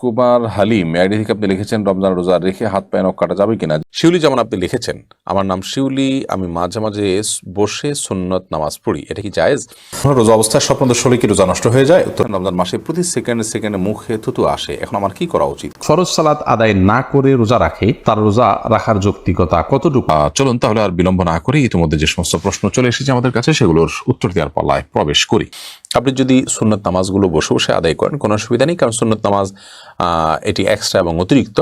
Kumar Halim ID থেকে আপনি লিখেছেন রমজান রোজা রেখে হাত পায়ে নখ কাটা যাবে কিনা। শিউলি যেমন আপনি লিখেছেন, আমার নাম শিউলি, আমি মাঝে মাঝে বসে সুন্নত নামাজ পড়ি, এটা কি জায়েজ? রোজা অবস্থায় স্বপ্নদোষ হলে কি রোজা নষ্ট হয়ে যায়? উত্তর, রমজান মাসে প্রতি সেকেন্ডে সেকেন্ডে মুখে থুতু আসে, এখন আমার কি করা উচিত? ফরজ সালাত আদায় না করে রোজা রাখে, তার রোজা রাখার যৌক্তিকতা কতটুকু? চলুন তাহলে আর বিলম্ব না করে ইতিমধ্যে যে সমস্ত প্রশ্ন চলে এসেছে আমাদের কাছে সেগুলোর উত্তর দেওয়ার পাল্লায় প্রবেশ করি। আপনি যদি সুন্নত নামাজগুলো বসে বসে আদায় করেন কোনো অসুবিধা নেই, কারণ সুন্নত নামাজ এটি এক্সট্রা এবং অতিরিক্ত,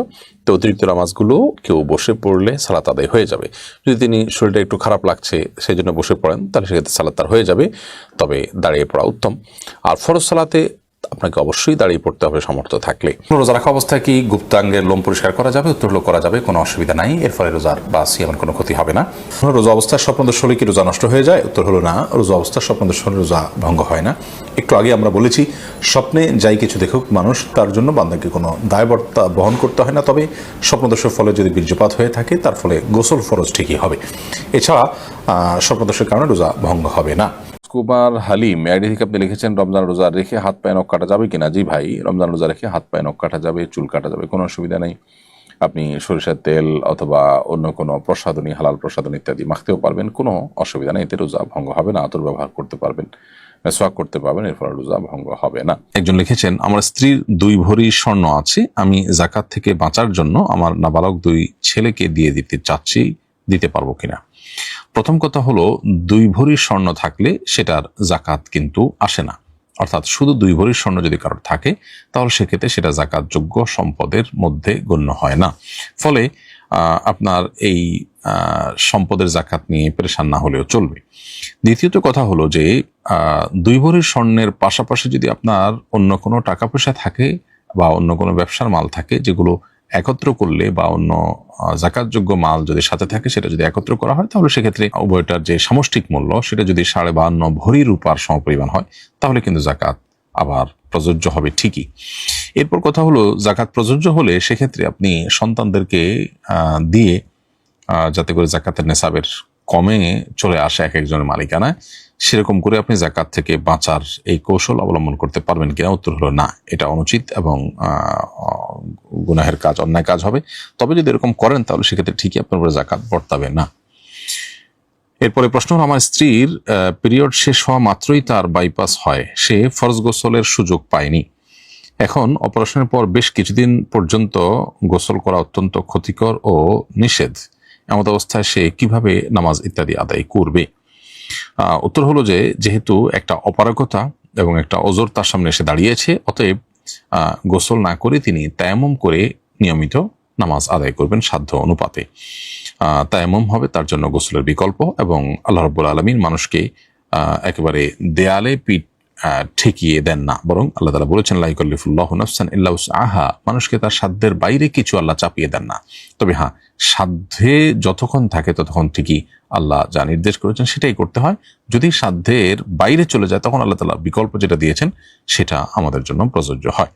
তো অতিরিক্ত নামাজগুলো কেউ বসে পড়লে সালাত আদায় হয়ে যাবে। যদি তিনি শরীরটা একটু খারাপ লাগছে সেই জন্য বসে পড়েন, তাহলে সেক্ষেত্রে সালাত তার হয়ে যাবে, তবে দাঁড়িয়ে পড়া উত্তম। আর ফরজ সালাতে আপনাকে অবশ্যই দাঁড়িয়ে পড়তে হবে সামর্থ্য থাকলে। রোজা রাখা অবস্থায় কি গুপ্তাঙ্গের লোম পরিষ্কার করা যাবে? উত্তর হলো করা যাবে, কোনো অসুবিধা নাই, এর ফলে রোজার বা সিয়ামের কোনো ক্ষতি হবে না। রোজা অবস্থায় স্বপ্নদোষ হলে কি রোজা নষ্ট হয়ে যায়? উত্তর হলো না, রোজা অবস্থায় স্বপ্নদোষ হলে রোজা ভঙ্গ হয় না। একটু আগে আমরা বলেছি, স্বপ্নে যাই কিছু দেখুক মানুষ, তার জন্য বান্দাকে কোনো দায়বদ্ধতা বহন করতে হয় না, তবে স্বপ্নদোষের ফলে যদি বীর্যপাত হয়ে থাকে তার ফলে গোসল ফরজ ঠিকই হবে, এছাড়া স্বপ্নদোষের কারণে রোজা ভঙ্গ হবে না। কুমার হালিম আইডি থেকে আপনি লিখেছেন রমজান রোজা রেখে হাত পায়ে নখ কাটা যাবে কিনা। জি ভাই, রমজান রোজা রেখে হাত পায়ে নখ কাটা যাবে, চুল কাটা যাবে, কোনো অসুবিধা নেই। আপনি সরিষার তেল অথবা অন্য কোনো প্রসাধনী, হালাল প্রসাধনী ইত্যাদি মাখতেও পারবেন, কোনো অসুবিধা নেই, এতে রোজা ভঙ্গ হবে না। আতর ব্যবহার করতে পারবেন, মেসওয়াক করতে পারবেন, এর ফলে রোজা ভঙ্গ হবে না। একজন লিখেছেন, আমার স্ত্রীর 2 ভরি স্বর্ণ আছে, আমি যাকাত থেকে বাঁচার জন্য আমার নাবালক 2 ছেলেকে দিয়ে দিতে চাচ্ছি, দিতে পারবো কিনা। প্রথম কথা হলো, 2 ভরি স্বর্ণ থাকলে সেটার জাকাত কিন্তু আসে না, অর্থাৎ শুধু 2 ভরি স্বর্ণ যদি কারোর থাকে তাহলে সেক্ষেত্রে সেটা জাকাতযোগ্য সম্পদের মধ্যে গণ্য হয় না। ফলে আপনার এই সম্পদের জাকাত নিয়ে পেরেশান না হলেও চলবে। দ্বিতীয়ত কথা হলো যে 2 ভরি স্বর্ণের পাশাপাশি যদি আপনার অন্য কোনো টাকা পয়সা থাকে বা অন্য কোনো ব্যবসার মাল থাকে, যেগুলো একত্র করলে বা অন্য জাকাতযোগ্য মাল যদি সাথে থাকে, সেটা যদি একত্র করা হয় তাহলে সেক্ষেত্রে উভয়টার যে সামষ্টিক মূল্য সেটা যদি 52.5 ভরি রূপার সমপরিমাণ হয় তাহলে কিন্তু জাকাত আবার প্রযোজ্য হবে ঠিকই। এরপর কথা হলো, জাকাত প্রযোজ্য হলে সেক্ষেত্রে আপনি সন্তানদেরকে দিয়ে যাতে করে জাকাতের নেসাবের কমে চলে আসে এক একজনের মালিকানায়, সেরকম করে আপনি জাকাত থেকে বাঁচার এই কৌশল অবলম্বন করতে পারবেন কিনা। উত্তর হলো না, এটা অনুচিত এবং গুনাহের কাজ, অন্যায় কাজ হবে। তবে যদি এরকম করেন তাহলে সেক্ষেত্রে ঠিকই আপনার উপরে জাকাত বর্তাবে না। এরপরে প্রশ্ন হলো, আমার স্ত্রীর পিরিয়ড শেষ হওয়া মাত্রই তার বাইপাস হয়, সে ফরজ গোসলের সুযোগ পায়নি, এখন অপারেশনের পর বেশ কিছুদিন পর্যন্ত গোসল করা অত্যন্ত ক্ষতিকর ও নিষেধ, এমত অবস্থায় সে কিভাবে নামাজ ইত্যাদি আদায় করবে। উত্তর হলো যে, যেহেতু একটা অপারগতা এবং একটা ওজর তার সামনে এসে দাঁড়িয়েছে, অতএব গোসল না করে তিনি তায়াম্মুম করে নিয়মিত নামাজ আদায় করবেন সাধ্য অনুপাতে। তায়াম্মুম হবে তার জন্য গোসলের বিকল্প, এবং আল্লাহ রাব্বুল আলামিন মানুষকে একেবারে দেয়ালে পিঠ ঠেকিয়ে দেন না, বরং আল্লাহ তাআলা বলেছেন, লা ইউকাল্লিফুল্লাহু নাফসান ইল্লা উসআহা, মানুষকে তার সাধ্যের বাইরে কিছু আল্লাহ চাপিয়ে দেন না। তবে হ্যাঁ, সাধ্যে যতক্ষণ থাকে ততক্ষণ ঠিকই আল্লাহ যা নির্দেশ করেছেন সেটাই করতে হয়। যদি সাধ্যের বাইরে চলে যায় তখন আল্লাহ তাআলা বিকল্প যেটা দিয়েছেন সেটা আমাদের জন্য প্রযোজ্য হয়।